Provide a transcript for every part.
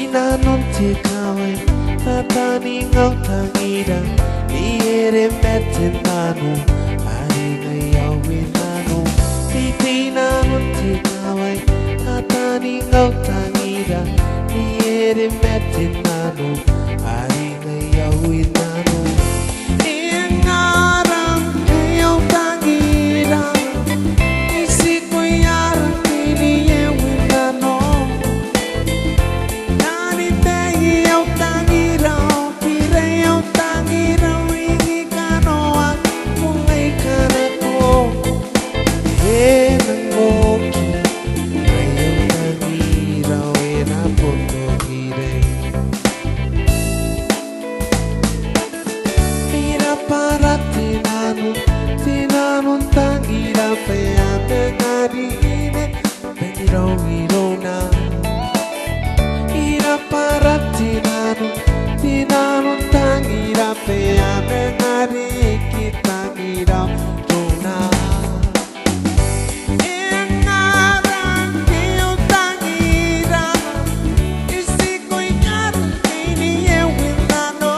inanon te kawai Tatani ngau tangira Iere mete nano Haringa iau inano Teitei inanon te kawai Tatani ngau tangira Iere mete nano Haringa iau inano Ingarang iau tangira Isi ko iarang kini iau inano Inanon tangira pea mengarine Pengirong-irona Ira para Inanon tangira pea mengarine Kita ngirong-irona Ingarang kiyo tangira Isi ko ingarang kini ewinano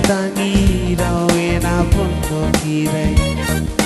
Tangira, wena punto kirei.